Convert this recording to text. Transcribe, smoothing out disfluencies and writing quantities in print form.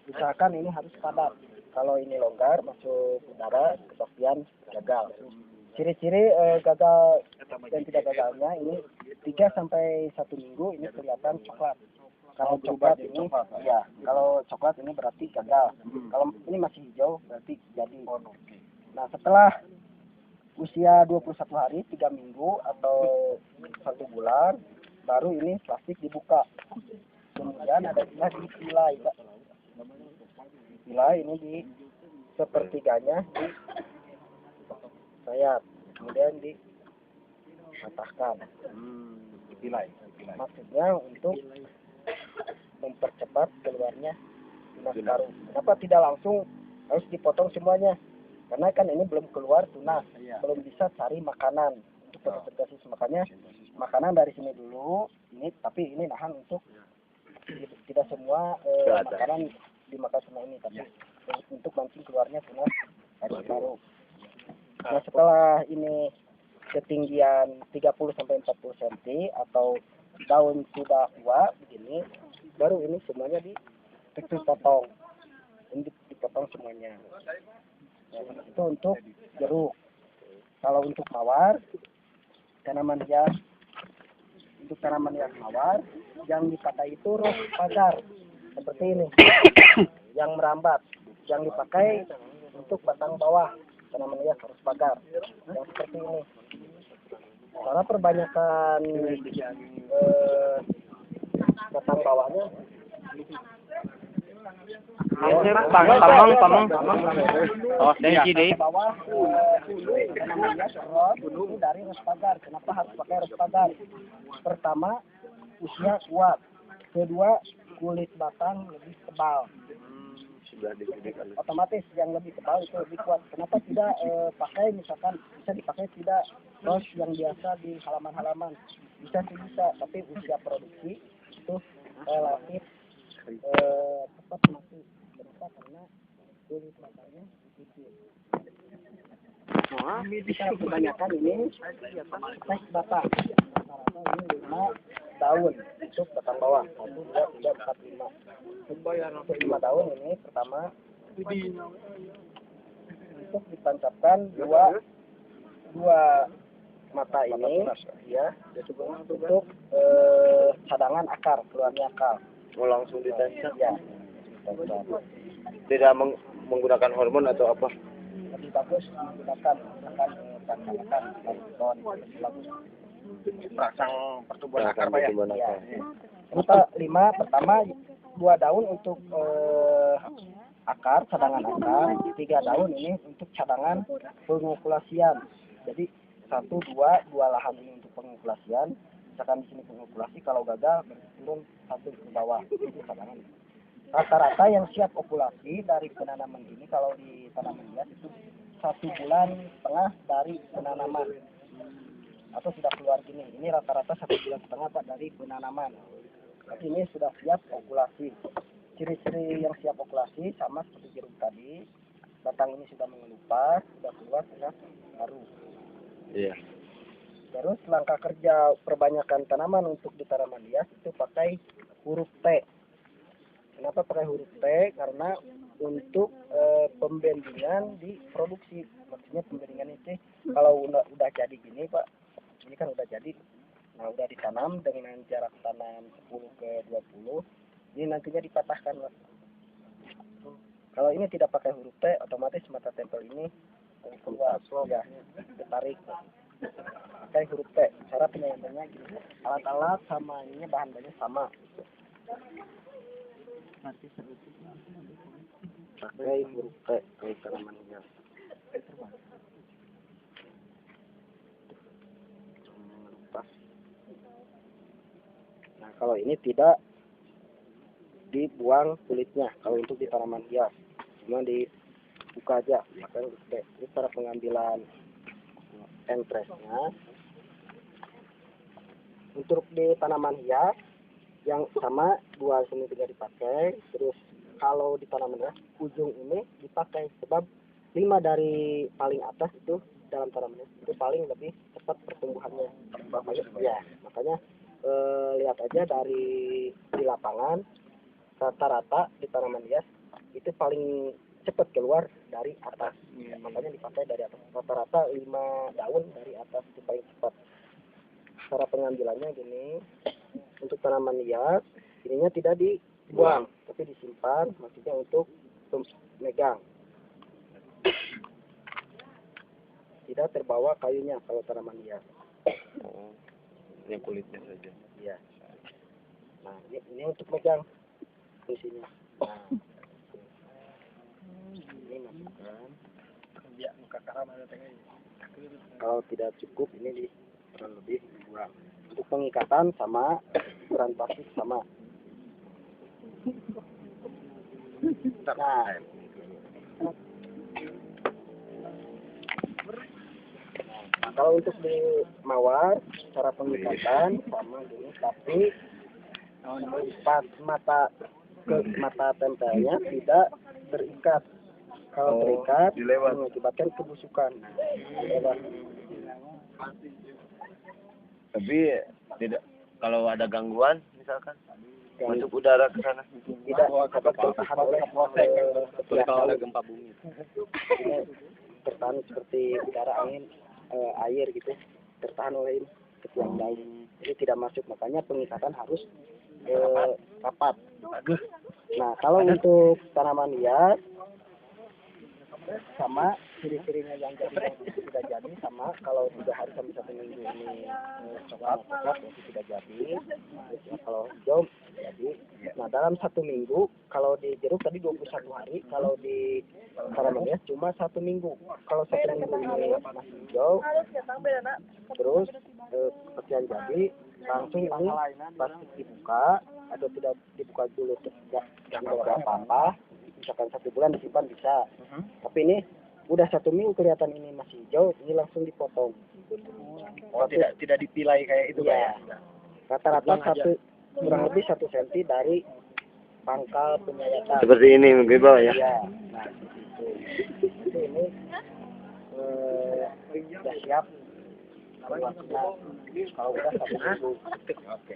Misalkan ini harus padat. Kalau ini longgar masuk udara, kepastian gagal. Ciri-ciri gagal dan tidak gagalnya ini 3 sampai 1 minggu ini kelihatan coklat. Kalau coklat ini kalau coklat ini berarti gagal. Kalau ini masih hijau berarti jadi. Nah, setelah usia 21 hari, 3 minggu atau 1 bulan, baru ini plastik dibuka. Kemudian ada istilah dipilai, Pak. Dipilai ini di sepertiganya di sayap, kemudian dipatahkan. Dipilai. Maksudnya untuk mempercepat keluarnya tunas baru. Kenapa tidak langsung harus dipotong semuanya? Karena kan ini belum keluar tunas, belum bisa cari makanan untuk fotosintesis. Makanya makanan dari sini dulu, tapi ini nahan untuk tidak semua makanan dimakan semua ini, tapi untuk mancing keluarnya tunas baru. Nah, setelah ini ketinggian 30 sampai 40 cm atau daun sudah tua begini, baru ini semuanya dipotong. Ini dipotong semuanya. Itu untuk jeruk. Kalau untuk mawar, tanaman hias, untuk tanaman hias mawar, yang dipakai itu ros pagar seperti ini, yang merambat. Yang dipakai untuk batang bawah tanaman hias ros pagar, yang seperti ini. Karena perbanyakan batang bawahnya. Pamang. Oh, dari bawah ini dari ros pagar. Kenapa harus pakai ros pagar? Pertama, usia kuat. Kedua, kulit batang lebih tebal. Otomatis yang lebih tebal itu lebih kuat. Kenapa tidak pakai, misalkan bisa dipakai tidak ros yang biasa di halaman-halaman? Bisa, tapi usia produksi itu relatif cepat mati. Kenapa? Karena kulit batangnya kecil. Nah, kita kebanyakan ini tes batang. Rata-rata ini 5 daun untuk batang bawah. 1, 2, 3, 4, 5. Untuk 5 daun ini pertama untuk ditancapkan dua mata ini ya, untuk cadangan akar, keluarnya akar. langsung ditancap. Ya. Tidak menggunakan hormon atau apa? Lebih bagus menggunakan tangan lebih bagus. Perangsang pertumbuhan akar, Pak, ya. Kenapa 5? Pertama 2 daun untuk akar, cadangan akar. 3 daun ini untuk cadangan pengokulasian. Jadi 1, 2 lahan ini untuk pengokulasian. Misalkan di sini pengokulasi, kalau gagal turun 1 ke bawah, itu cadangan. Rata-rata yang siap okulasi dari penanaman ini, kalau di tanaman hias itu 1,5 bulan dari penanaman, atau sudah keluar gini. Ini rata-rata 1,5 bulan Pak dari penanaman. Tapi ini sudah siap okulasi. Ciri-ciri yang siap okulasi sama seperti jeruk tadi, batang ini sudah mengelupas, sudah keluar tunas baru. Iya. Terus langkah kerja perbanyakan tanaman untuk di tanaman hias itu pakai huruf T. Kenapa pakai huruf T? Karena untuk pembandingan di produksi. Maksudnya pembandingan itu kalau udah jadi gini, Pak. Ini kan udah jadi. Nah, udah ditanam dengan jarak tanam 10 ke 20. Ini nantinya dipatahkan, Pak. Kalau ini tidak pakai huruf T, otomatis mata tempel ini keluar, ya, ditarik. Pakai huruf T. Cara penyampaiannya gini. Alat-alat sama ini bahan-bahannya sama. Pakai huruf T kayak tanaman hias. Nah, kalau ini tidak dibuang kulitnya. Kalau untuk di tanaman hias, cuma dibuka aja. Makanya huruf T. Ini cara pengambilan entresnya. Untuk di tanaman hias yang sama 2 sini juga dipakai. Terus kalau di tanaman hias ujung ini dipakai, sebab 5 dari paling atas itu dalam tanaman hias itu paling lebih cepat pertumbuhannya. Ya, makanya lihat aja dari di lapangan rata-rata di tanaman hias itu paling cepat keluar dari atas. Makanya dipakai dari atas. Rata-rata 5 daun dari atas itu paling cepat. Cara pengambilannya gini, untuk tanaman hias ininya tidak dibuang tapi disimpan, maksudnya untuk megang. Tidak terbawa kayunya kalau tanaman hias. Oh, yang kulitnya saja. Iya. Nah, ini untuk megang fungsinya. Nah, ini masukkan. Kalau tidak cukup ini di kurang lebih dibuang. Untuk pengikatan sama, ukuran plastik sama. Nah, kalau untuk di mawar cara pengikatan sama gini, tapi mata tempelnya tidak terikat. Kalau terikat mengakibatkan kebusukan. Tapi tidak, kalau ada gangguan misalkan masuk udara ke sana Tidak dapat tertahan oleh kalau ada gempa bumi. ini tertahan seperti udara, angin, air gitu, tertahan oleh ini ketiak daun. Jadi tidak masuk, makanya pengikatan harus rapat. Nah, kalau untuk tanaman hias sama ciri-cirinya yang jadi tidak jadi sama kalau 3 hari sampai 1 minggu ini coklat itu tidak jadi. Ya, kalau hijau jadi. Nah, dalam 1 minggu kalau di jeruk tadi 21 hari, kalau di tanaman hias cuma 1 minggu. Kalau 1 minggu ini masih hijau, terus seperti yang jadi langsung ini plastik dibuka atau tidak dibuka dulu tidak apa-apa. Misalkan 1 bulan disimpan bisa. Tapi ini udah 1 minggu kelihatan ini masih hijau, ini langsung dipotong. Oh, tidak dipilai kayak itu ya. Rata-rata kurang lebih 1 cm dari pangkal penyayatan. Seperti ini mungkin bawah ya. Iya. Nah, itu ini sudah siap. Kalau udah 1 minggu. Oke.